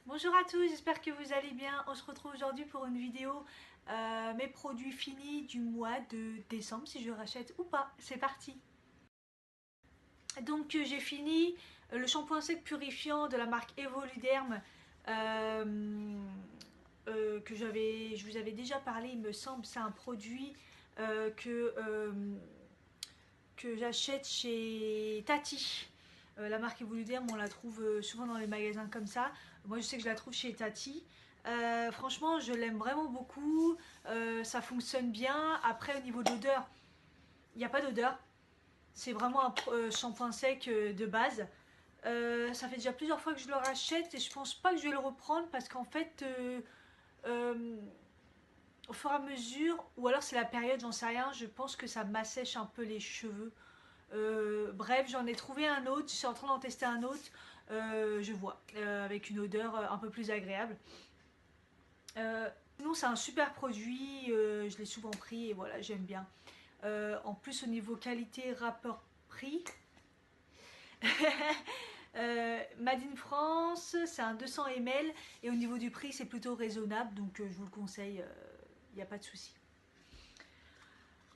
Bonjour à tous, j'espère que vous allez bien. On se retrouve aujourd'hui pour une vidéo mes produits finis du mois de décembre, si je rachète ou pas. C'est parti. Donc j'ai fini le shampoing sec purifiant de la marque Evoluderm que je vous avais déjà parlé, il me semble. C'est un produit euh, que, euh, que j'achète chez Tati. La marque Evoluderm, on la trouve souvent dans les magasins comme ça. Moi, je sais que je la trouve chez Tati. Franchement, je l'aime vraiment beaucoup. Ça fonctionne bien. Après, au niveau de l'odeur, il n'y a pas d'odeur. C'est vraiment un shampoing sec de base. Ça fait déjà plusieurs fois que je le rachète et je pense pas que je vais le reprendre parce qu'en fait, euh, au fur et à mesure, ou alors c'est la période, j'en sais rien, je pense que ça m'assèche un peu les cheveux. Bref, j'en ai trouvé un autre, je suis en train d'en tester un autre, je vois, avec une odeur un peu plus agréable. Sinon, c'est un super produit, je l'ai souvent pris et voilà, j'aime bien. En plus, au niveau qualité, rapport prix, Made in France, c'est un 200 ml et au niveau du prix, c'est plutôt raisonnable, donc je vous le conseille, il n'y a pas de souci.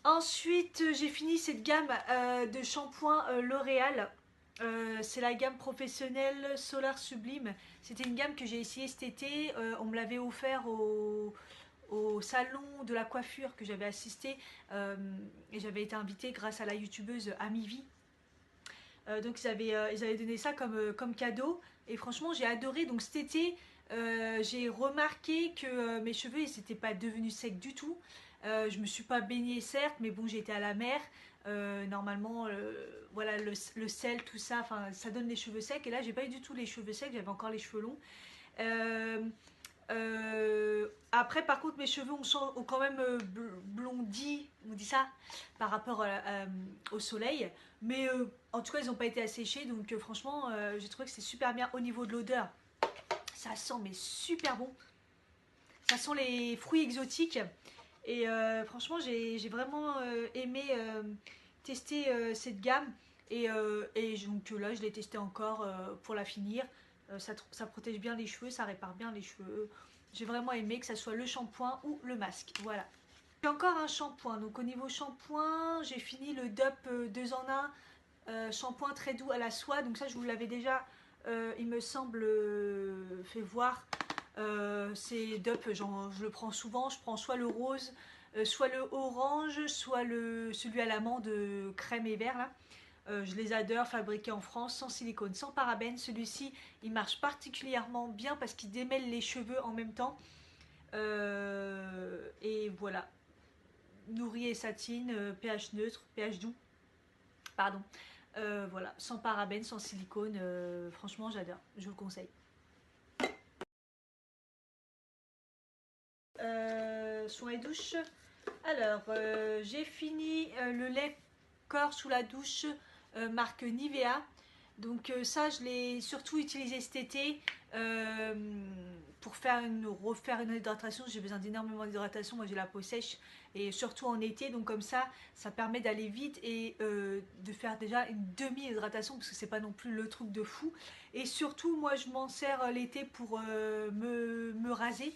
Ensuite, j'ai fini cette gamme de shampoing L'Oréal. C'est la gamme professionnelle Solar Sublime. C'était une gamme que j'ai essayé cet été. On me l'avait offert au salon de la coiffure que j'avais assisté. Et j'avais été invitée grâce à la youtubeuse Amivi. Donc ils avaient donné ça comme cadeau. Et franchement, j'ai adoré. Donc cet été, j'ai remarqué que mes cheveux, ils n'étaient pas devenus secs du tout. Je me suis pas baignée certes, mais bon, j'étais à la mer. Normalement, voilà, le sel, tout ça, enfin, ça donne les cheveux secs. Et là, j'ai pas eu du tout les cheveux secs, j'avais encore les cheveux longs. Euh, Après, par contre, mes cheveux ont quand même blondi, on dit ça, par rapport au soleil. Mais en tout cas, ils n'ont pas été asséchés. Donc, franchement, j'ai trouvé que c'est super bien au niveau de l'odeur. Ça sent, mais super bon. Ça sent les fruits exotiques. Et franchement, j'ai vraiment aimé tester cette gamme. Et donc là, je l'ai testé encore pour la finir. Ça protège bien les cheveux, ça répare bien les cheveux. J'ai vraiment aimé que ça soit le shampoing ou le masque. Voilà. J'ai encore un shampoing. Donc au niveau shampoing, j'ai fini le DUP 2 en 1 shampoing très doux à la soie. Donc ça, je vous l'avais déjà, il me semble, fait voir. C'est DUP, je le prends souvent. Je prends soit le rose, soit le orange, soit celui à l'amande crème et vert là. Je les adore, fabriqués en France, sans silicone, sans parabènes. Celui-ci, il marche particulièrement bien parce qu'il démêle les cheveux en même temps. Et voilà, nourri et satine, pH neutre, pH doux, pardon. Voilà, sans parabènes, sans silicone. Franchement, j'adore, je vous le conseille. Soins et douche. Alors, j'ai fini le lait corps sous la douche marque Nivea. Donc ça, je l'ai surtout utilisé cet été euh, pour refaire une hydratation. J'ai besoin d'énormément d'hydratation. Moi, j'ai la peau sèche et surtout en été. Donc comme ça permet d'aller vite et de faire déjà une demi-hydratation parce que c'est pas non plus le truc de fou. Et surtout, moi, je m'en sers l'été pour me raser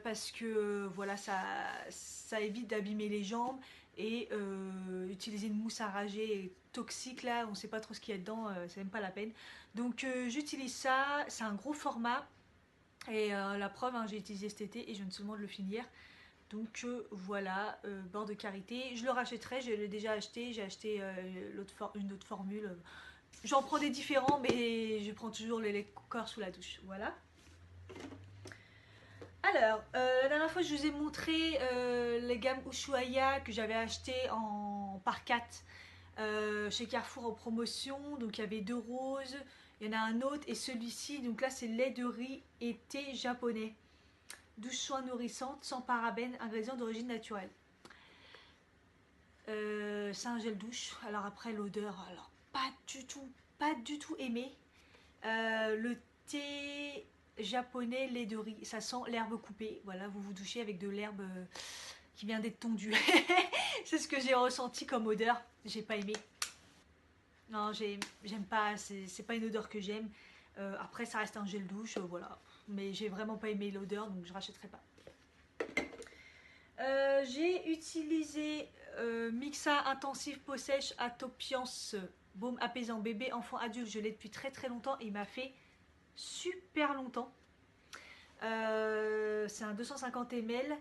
parce que voilà, ça évite d'abîmer les jambes et utiliser une mousse à rager toxique là, on sait pas trop ce qu'il y a dedans, c'est même pas la peine. Donc j'utilise ça, c'est un gros format et la preuve, hein, j'ai utilisé cet été et je viens seulement de le finir. Donc voilà, beurre de karité, je le rachèterai, je l'ai déjà acheté, j'ai acheté une autre formule. J'en prends des différents mais je prends toujours les corps sous la douche, voilà. Alors, la dernière fois, je vous ai montré les gammes Ushuaïa que j'avais acheté en par 4 chez Carrefour en promotion. Donc, il y avait deux roses, il y en a un autre, et celui-ci, donc là, c'est lait de riz et thé japonais. Douche soin nourrissante, sans parabènes, ingrédients d'origine naturelle. C'est un gel douche. Alors, après, l'odeur, alors, pas du tout aimé. Le thé japonais, lait de riz, ça sent l'herbe coupée. Voilà, vous vous douchez avec de l'herbe qui vient d'être tondue. C'est ce que j'ai ressenti comme odeur. J'ai pas aimé. Non, j'aime pas, c'est pas une odeur que j'aime. Après ça reste un gel douche, voilà. Mais j'ai vraiment pas aimé l'odeur, donc je rachèterai pas. J'ai utilisé Mixa Intensif Peau Sèche Atopiance Baume apaisant bébé, enfant, adulte. Je l'ai depuis très très longtemps et il m'a fait super longtemps. C'est un 250 ml.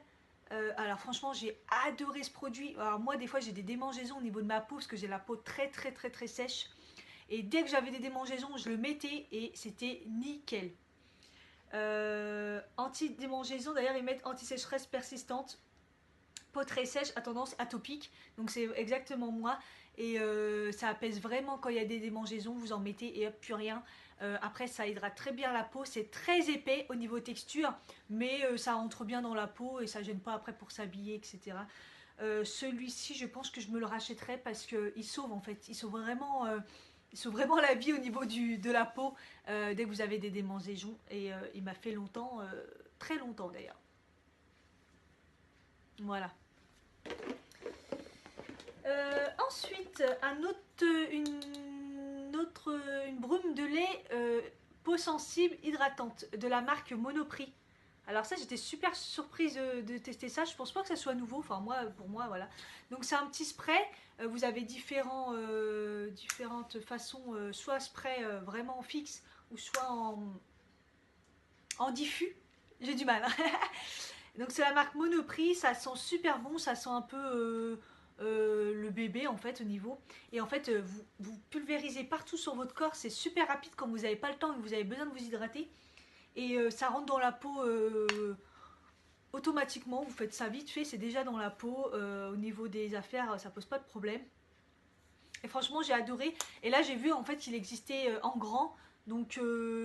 Alors franchement j'ai adoré ce produit. Alors moi des fois j'ai des démangeaisons au niveau de ma peau parce que j'ai la peau très très très très sèche. Et dès que j'avais des démangeaisons je le mettais et c'était nickel. Anti-démangeaison, d'ailleurs ils mettent anti-sécheresse persistante, peau très sèche à tendance atopique, donc c'est exactement moi. Et ça apaise vraiment quand il y a des démangeaisons, vous en mettez et hop, plus rien. Après ça hydrate très bien la peau, c'est très épais au niveau texture, mais ça entre bien dans la peau et ça gêne pas après pour s'habiller, etc. Celui-ci je pense que je me le rachèterai parce qu'il sauve en fait, il sauve vraiment la vie au niveau de la peau dès que vous avez des démangeaisons et il m'a fait longtemps, très longtemps d'ailleurs. Voilà. Ensuite, une brume de lait peau sensible hydratante de la marque Monoprix. Alors ça, j'étais super surprise de tester ça. Je pense pas que ça soit nouveau. Enfin moi, pour moi, voilà. Donc c'est un petit spray. Vous avez différentes façons, soit spray vraiment fixe ou soit en diffus. J'ai du mal. Donc c'est la marque Monoprix, ça sent super bon, ça sent un peu le bébé en fait au niveau. Et en fait vous pulvérisez partout sur votre corps, c'est super rapide quand vous n'avez pas le temps et que vous avez besoin de vous hydrater. Et ça rentre dans la peau automatiquement, vous faites ça vite fait, c'est déjà dans la peau. Au niveau des affaires, ça pose pas de problème. Et franchement j'ai adoré. Et là j'ai vu en fait qu'il existait en grand. Donc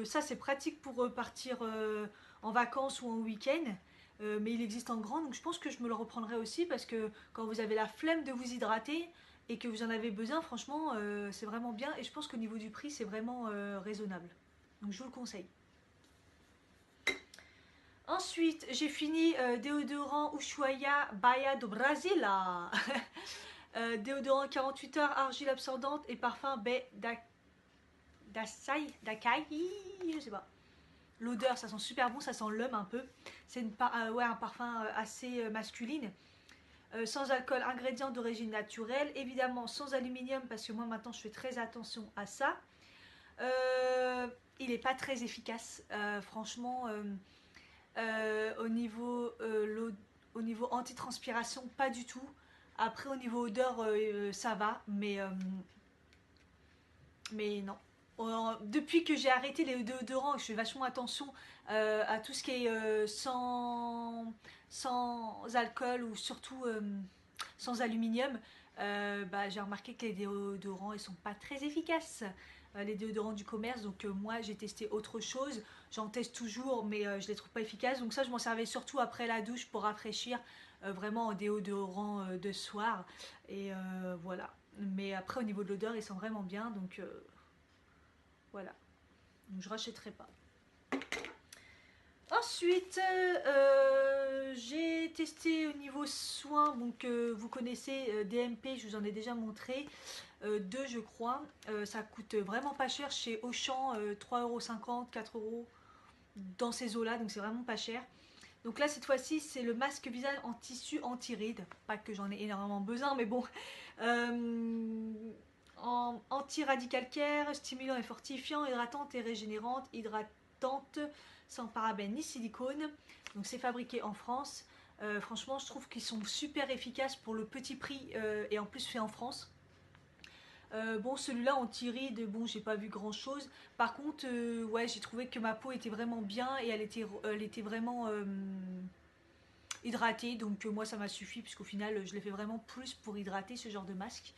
ça c'est pratique pour partir en vacances ou en week-end. Mais il existe en grand, donc je pense que je me le reprendrai aussi parce que quand vous avez la flemme de vous hydrater et que vous en avez besoin, franchement, c'est vraiment bien. Et je pense qu'au niveau du prix, c'est vraiment raisonnable. Donc je vous le conseille. Ensuite, j'ai fini déodorant Ushuaia Baia do Brasila. Déodorant 48 heures, argile absorbante et parfum baie d'Akai, je sais pas. L'odeur, ça sent super bon, ça sent l'homme un peu. C'est ouais, un parfum assez masculine. Sans alcool, ingrédients d'origine naturelle. Évidemment, sans aluminium, parce que moi maintenant je fais très attention à ça. Il n'est pas très efficace. Franchement, au niveau antitranspiration, pas du tout. Après, au niveau odeur, ça va, mais non. Depuis que j'ai arrêté les déodorants, je fais vachement attention à tout ce qui est sans alcool ou surtout sans aluminium. Bah, j'ai remarqué que les déodorants ils sont pas très efficaces. Les déodorants du commerce, donc moi j'ai testé autre chose. J'en teste toujours, mais je les trouve pas efficaces. Donc ça, je m'en servais surtout après la douche pour rafraîchir, vraiment en déodorant de soir. Et voilà. Mais après, au niveau de l'odeur, ils sont vraiment bien, donc voilà, donc je rachèterai pas. Ensuite, j'ai testé au niveau soins, donc vous connaissez DMP, je vous en ai déjà montré, deux je crois. Ça coûte vraiment pas cher chez Auchan, 3,50 €, 4 € dans ces eaux là, donc c'est vraiment pas cher. Donc là cette fois-ci c'est le masque visage en tissu anti-rides, pas que j'en ai énormément besoin mais bon. Anti-radicalcaire, stimulant et fortifiant, hydratante et régénérante, hydratante sans parabènes ni silicone. Donc c'est fabriqué en France. Franchement, je trouve qu'ils sont super efficaces pour le petit prix et en plus fait en France. Bon, celui-là anti-rides, bon, j'ai pas vu grand chose. Par contre, ouais, j'ai trouvé que ma peau était vraiment bien et elle était vraiment hydratée. Donc, moi, ça m'a suffi, puisqu'au final, je l'ai fait vraiment plus pour hydrater ce genre de masque.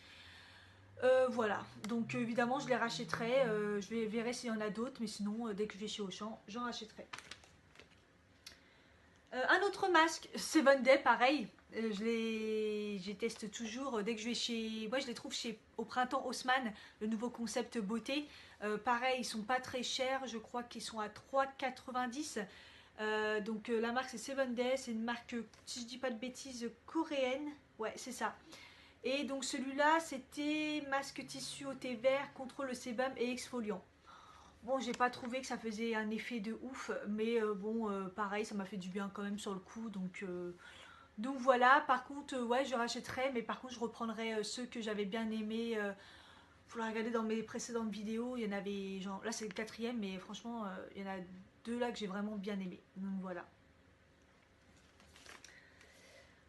Voilà, donc évidemment je les rachèterai, je verrai s'il y en a d'autres, mais sinon dès que je vais chez Auchan, j'en rachèterai. Un autre masque, Seven Day, pareil, je les teste toujours dès que je vais chez... Moi je les trouve au printemps Haussmann, le nouveau concept beauté. Pareil, ils sont pas très chers, je crois qu'ils sont à 3,90 €. Donc la marque c'est Seven Day, c'est une marque, si je dis pas de bêtises, coréenne. Ouais, c'est ça. Et donc celui-là, c'était masque tissu au thé vert contre le sébum et exfoliant. Bon, j'ai pas trouvé que ça faisait un effet de ouf, mais bon, pareil, ça m'a fait du bien quand même sur le coup, donc voilà. Par contre, ouais, je rachèterai, mais par contre, je reprendrai ceux que j'avais bien aimés. Faut la regarder dans mes précédentes vidéos, il y en avait, genre, là c'est le quatrième, mais franchement, il y en a deux là que j'ai vraiment bien aimé, donc voilà.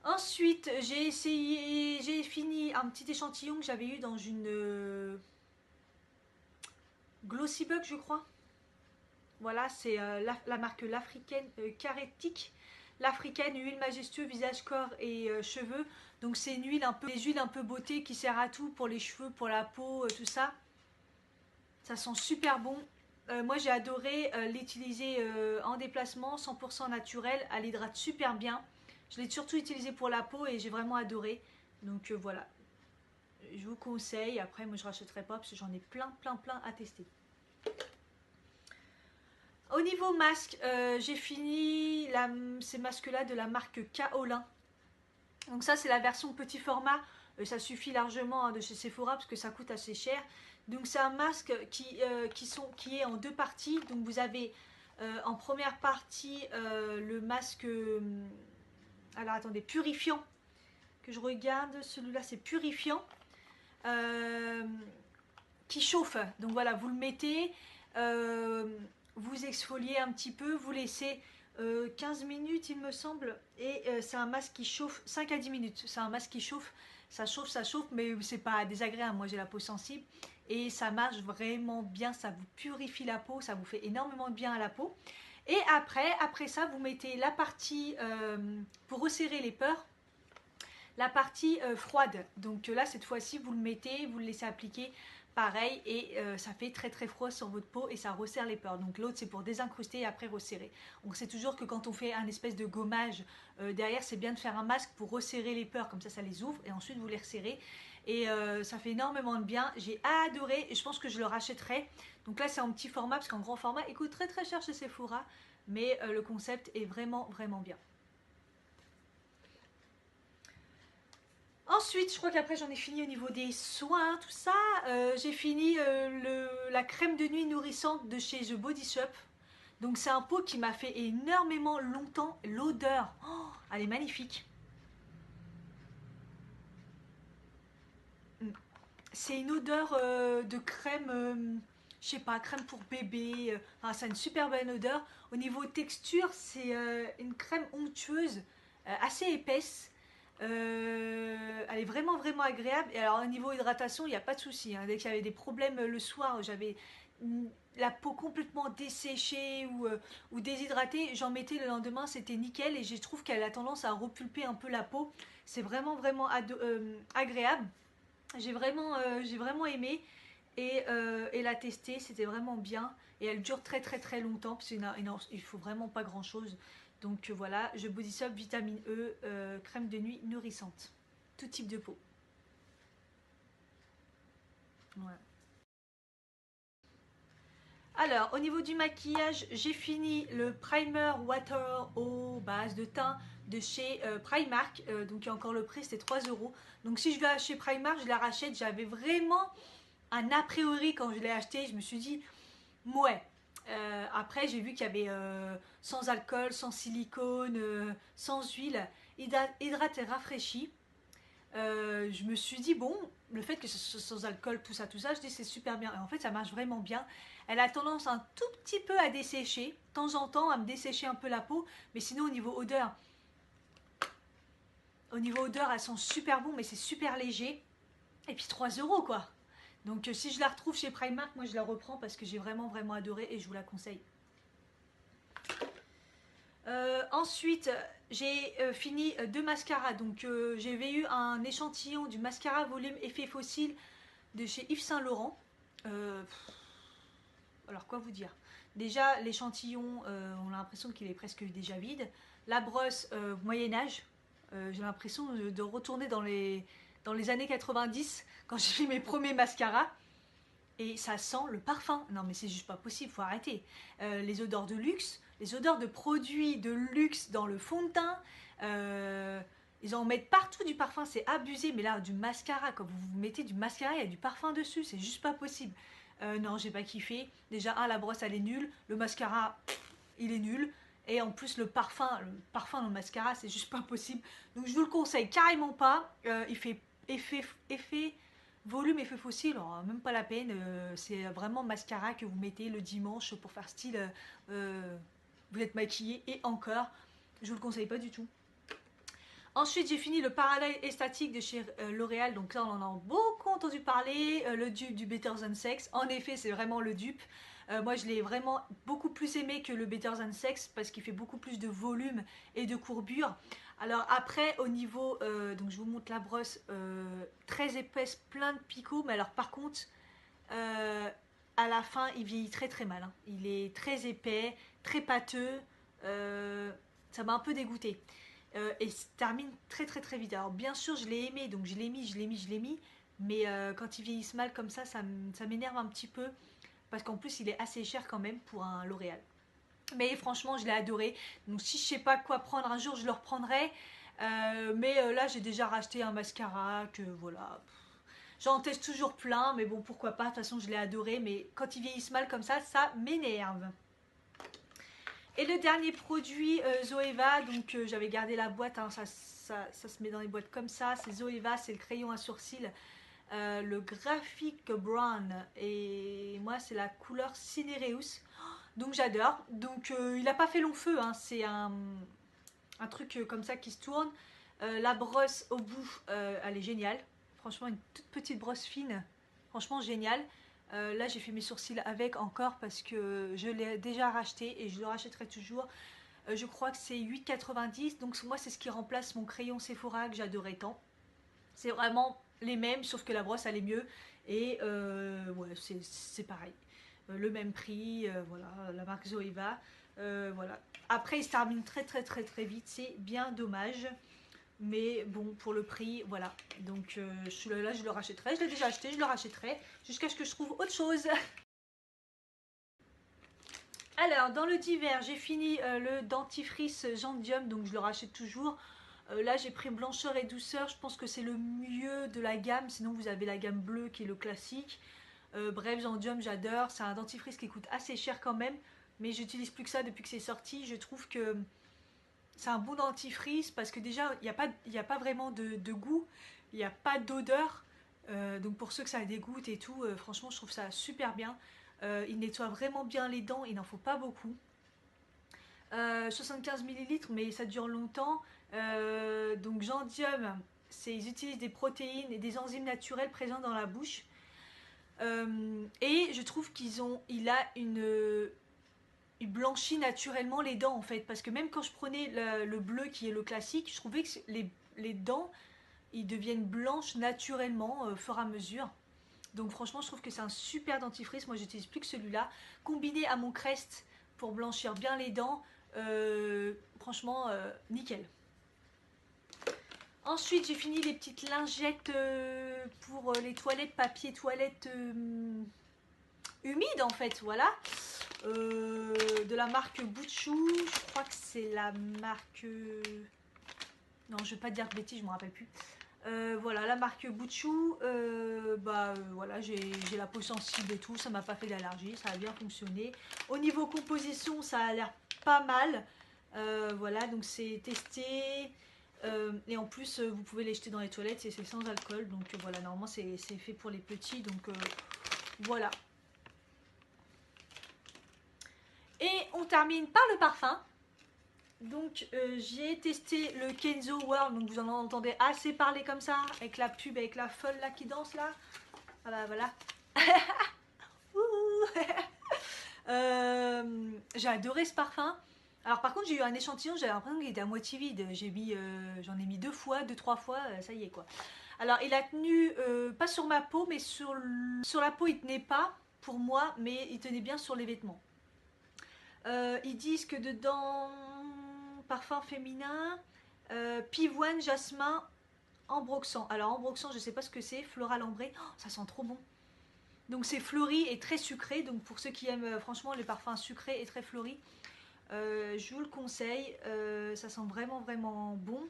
Ensuite, j'ai fini un petit échantillon que j'avais eu dans une Glossy Bug, je crois. Voilà, c'est la marque l'africaine Caretic. L'africaine, huile majestueuse, visage, corps et cheveux. Donc c'est une huile un peu, des huiles un peu beauté qui sert à tout pour les cheveux, pour la peau, tout ça. Ça sent super bon. Moi j'ai adoré l'utiliser en déplacement, 100% naturel. Elle hydrate super bien. Je l'ai surtout utilisé pour la peau et j'ai vraiment adoré. Donc voilà, je vous conseille. Après moi je rachèterai pas parce que j'en ai plein à tester. Au niveau masque, j'ai fini ces masques là de la marque Kaolin. Donc ça c'est la version petit format, ça suffit largement hein, de chez Sephora parce que ça coûte assez cher. Donc c'est un masque qui est en deux parties. Donc vous avez en première partie le masque, alors attendez, purifiant, que je regarde, celui-là c'est purifiant, euh, qui chauffe. Donc voilà, vous le mettez, vous exfoliez un petit peu, vous laissez 15 minutes il me semble, et c'est un masque qui chauffe 5 à 10 minutes. C'est un masque qui chauffe, ça chauffe, mais c'est pas désagréable. Moi j'ai la peau sensible et ça marche vraiment bien, ça vous purifie la peau, ça vous fait énormément de bien à la peau. Et après ça, vous mettez la partie pour resserrer les pores, la partie froide. Donc là, cette fois-ci, vous le mettez, vous le laissez appliquer pareil et ça fait très froid sur votre peau et ça resserre les pores. Donc l'autre, c'est pour désincruster et après resserrer. Donc c'est toujours que quand on fait un espèce de gommage derrière, c'est bien de faire un masque pour resserrer les pores, comme ça les ouvre et ensuite vous les resserrez. Et ça fait énormément de bien. J'ai adoré et je pense que je le rachèterai. Donc là, c'est en petit format parce qu'en grand format, il coûte très cher chez Sephora. Mais le concept est vraiment bien. Ensuite, je crois qu'après j'en ai fini au niveau des soins, tout ça. J'ai fini la crème de nuit nourrissante de chez The Body Shop. Donc c'est un pot qui m'a fait énormément longtemps. L'odeur, oh, elle est magnifique. Mm. C'est une odeur de crème, je sais pas, crème pour bébé. Enfin, ça a une super bonne odeur. Au niveau texture, c'est une crème onctueuse, assez épaisse. Elle est vraiment agréable. Et alors au niveau hydratation, il n'y a pas de souci. Hein. Dès qu'il y avait des problèmes le soir, j'avais la peau complètement desséchée ou déshydratée, j'en mettais le lendemain, c'était nickel. Et je trouve qu'elle a tendance à repulper un peu la peau. C'est vraiment agréable. J'ai vraiment aimé et la tester, c'était vraiment bien. Et elle dure très longtemps parce qu'il faut vraiment pas grand chose. Donc voilà, je Body Shop vitamine E, crème de nuit nourrissante. Tout type de peau. Voilà. Alors, au niveau du maquillage, j'ai fini le primer water eau base de teint de chez Primark. Donc, il y a encore le prix, c'était 3 euros. Donc, si je vais chez Primark, je la rachète. J'avais vraiment un a priori quand je l'ai acheté. Je me suis dit, ouais. Après, j'ai vu qu'il y avait sans alcool, sans silicone, sans huile, hydrate et rafraîchi. Je me suis dit, bon, le fait que ce soit sans alcool, tout ça, je dis c'est super bien. Et en fait, ça marche vraiment bien. Elle a tendance un tout petit peu à dessécher, de temps en temps, à me dessécher un peu la peau. Mais sinon, au niveau odeur, elle sent super bon, mais c'est super léger. Et puis 3 euros, quoi. Donc, si je la retrouve chez Primark, moi, je la reprends parce que j'ai vraiment adoré et je vous la conseille. Ensuite, j'ai fini deux mascaras. Donc, j'avais eu un échantillon du mascara volume effet fossile de chez Yves Saint Laurent. Alors, quoi vous dire? Déjà, l'échantillon, on a l'impression qu'il est presque déjà vide. La brosse, Moyen-Âge. J'ai l'impression de retourner dans les années 90 quand j'ai fait mes premiers mascaras. Et ça sent le parfum. Non mais c'est juste pas possible, faut arrêter. Les odeurs de luxe, les odeurs de produits de luxe dans le fond de teint. Ils en mettent partout du parfum, c'est abusé. Mais là, du mascara, quand vous mettez du mascara, il y a du parfum dessus, c'est juste pas possible. Non, j'ai pas kiffé. Déjà, la brosse, elle est nulle. Le mascara, il est nul. Et en plus, le parfum dans le mascara, c'est juste pas possible. Donc, je vous le conseille carrément pas. Il fait effet volume, effet fossile. Alors, même pas la peine. C'est vraiment mascara que vous mettez le dimanche pour faire style. Vous êtes maquillé et encore. Je vous le conseille pas du tout. Ensuite, j'ai fini le parallèle esthétique de chez L'Oréal. Donc là, on en a beaucoup entendu parler. Le dupe du Better Than Sex. En effet, c'est vraiment le dupe. Moi, je l'ai vraiment beaucoup plus aimé que le Better Than Sex parce qu'il fait beaucoup plus de volume et de courbure. Alors après, au niveau, donc je vous montre la brosse très épaisse, plein de picots. Mais alors par contre, euh, à la fin, il vieillit très très mal, hein. Il est très épais, très pâteux. Ça m'a un peu dégoûté. Et se termine très très très vite. Alors bien sûr, je l'ai aimé, donc je l'ai mis, je l'ai mis, je l'ai mis. Mais quand ils vieillissent mal comme ça m'énerve un petit peu. Parce qu'en plus, il est assez cher quand même pour un L'Oréal. Mais franchement, je l'ai adoré. Donc si je sais pas quoi prendre un jour, je le reprendrai. Mais là, j'ai déjà racheté un mascara que voilà. J'en teste toujours plein, mais bon, pourquoi pas. De toute façon, je l'ai adoré. Mais quand ils vieillissent mal comme ça m'énerve. Et le dernier produit, Zoeva. Donc j'avais gardé la boîte, hein, ça se met dans les boîtes comme ça. C'est Zoeva, c'est le crayon à sourcils. Le Graphic Brown. Et moi, c'est la couleur Cinereus. Donc j'adore. Donc il n'a pas fait long feu, hein. C'est un truc comme ça qui se tourne. La brosse au bout, elle est géniale. Franchement, une toute petite brosse fine. Franchement, génial. Là, j'ai fait mes sourcils avec encore parce que je l'ai déjà racheté et je le rachèterai toujours. Je crois que c'est 8,90. Donc moi, c'est ce qui remplace mon crayon Sephora que j'adorais tant. C'est vraiment les mêmes, sauf que la brosse, elle est mieux. Et ouais, c'est pareil. Le même prix, voilà, la marque Zoeva. Voilà. Après, il se termine très très très très vite. C'est bien dommage. Mais bon, pour le prix, voilà. Donc là, je le rachèterai. Je l'ai déjà acheté, je le rachèterai. Jusqu'à ce que je trouve autre chose. Alors, dans le divers, j'ai fini le dentifrice Gendium. Donc, je le rachète toujours. Là, j'ai pris blancheur et douceur. Je pense que c'est le mieux de la gamme. Sinon, vous avez la gamme bleue qui est le classique. Bref, Gendium, j'adore. C'est un dentifrice qui coûte assez cher quand même. Mais j'utilise plus que ça depuis que c'est sorti. Je trouve que c'est un bon dentifrice parce que déjà, il n'y a pas vraiment de goût. Il n'y a pas d'odeur. Donc pour ceux que ça dégoûte et tout, franchement, je trouve ça super bien. Il nettoie vraiment bien les dents. Il n'en faut pas beaucoup. 75 millilitres, mais ça dure longtemps. Donc Gendium, ils utilisent des protéines et des enzymes naturelles présentes dans la bouche. Et je trouve il a il blanchit naturellement les dents en fait. Parce que même quand je prenais le bleu qui est le classique, je trouvais que les dents, ils deviennent blanches naturellement au fur et à mesure. Donc franchement, je trouve que c'est un super dentifrice. Moi, j'utilise plus que celui-là. Combiné à mon Crest pour blanchir bien les dents, franchement, nickel. Ensuite, j'ai fini les petites lingettes pour les toilettes, papier toilette humide en fait, voilà. De la marque Bouchou, je crois que c'est la marque... Non, je vais pas dire de bêtises, je me rappelle plus. Voilà, la marque Bouchou, voilà, j'ai la peau sensible et tout, ça m'a pas fait d'allergie, ça a bien fonctionné. Au niveau composition, ça a l'air pas mal. Voilà, donc c'est testé. Et en plus, vous pouvez les jeter dans les toilettes, c'est sans alcool. Donc voilà, normalement c'est fait pour les petits, donc voilà. Et on termine par le parfum. Donc j'ai testé le Kenzo World, donc vous en entendez assez parler comme ça, avec la pub, avec la folle là qui danse là. Voilà, voilà. J'ai adoré ce parfum. Alors par contre j'ai eu un échantillon, j'avais l'impression qu'il était à moitié vide. J'en ai mis deux, trois fois, ça y est quoi. Alors il a tenu, pas sur ma peau, mais sur la peau il tenait pas pour moi, mais il tenait bien sur les vêtements. Ils disent que dedans, parfum féminin, pivoine, jasmin, ambroxan. Alors ambroxan, je sais pas ce que c'est, floral ambré, oh, ça sent trop bon. Donc c'est fleuri et très sucré, donc pour ceux qui aiment franchement les parfums sucrés et très fleuris, je vous le conseille, ça sent vraiment vraiment bon.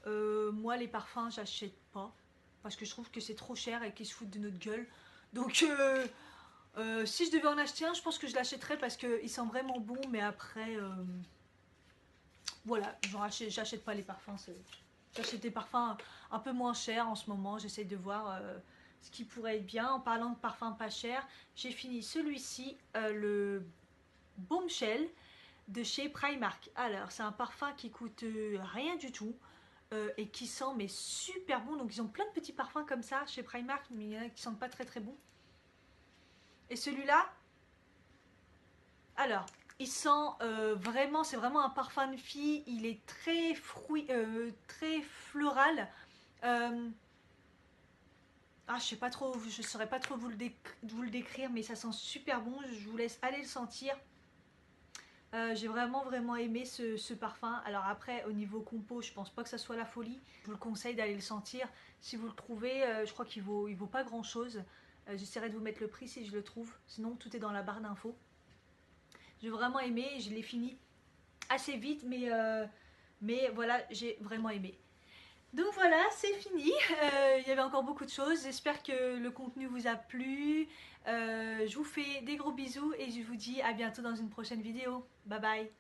Moi les parfums j'achète pas, parce que je trouve que c'est trop cher et qu'ils se foutent de notre gueule. Donc Si je devais en acheter un, je pense que je l'achèterais parce qu'il sent vraiment bon, mais après, voilà, j'achète pas les parfums. J'achète des parfums un peu moins chers en ce moment, j'essaie de voir ce qui pourrait être bien. En parlant de parfums pas chers, j'ai fini celui-ci, le Bombshell de chez Primark. Alors, c'est un parfum qui coûte rien du tout. Et qui sent mais super bon. Donc ils ont plein de petits parfums comme ça chez Primark, mais il y en a qui sentent pas très très bon. Et celui-là, alors, il sent vraiment, c'est vraiment un parfum de fille. Il est très très floral. Je sais pas trop, je saurais pas trop vous le décrire, mais ça sent super bon. Je vous laisse aller le sentir. J'ai vraiment aimé ce parfum. Alors après, au niveau compo, je pense pas que ça soit la folie. Je vous le conseille d'aller le sentir. Si vous le trouvez, je crois qu'il vaut pas grand chose. J'essaierai de vous mettre le prix si je le trouve. Sinon, tout est dans la barre d'infos. J'ai vraiment aimé. Je l'ai fini assez vite, mais voilà, j'ai vraiment aimé. Donc voilà, c'est fini. Il y avait encore beaucoup de choses. J'espère que le contenu vous a plu. Je vous fais des gros bisous et je vous dis à bientôt dans une prochaine vidéo. Bye bye.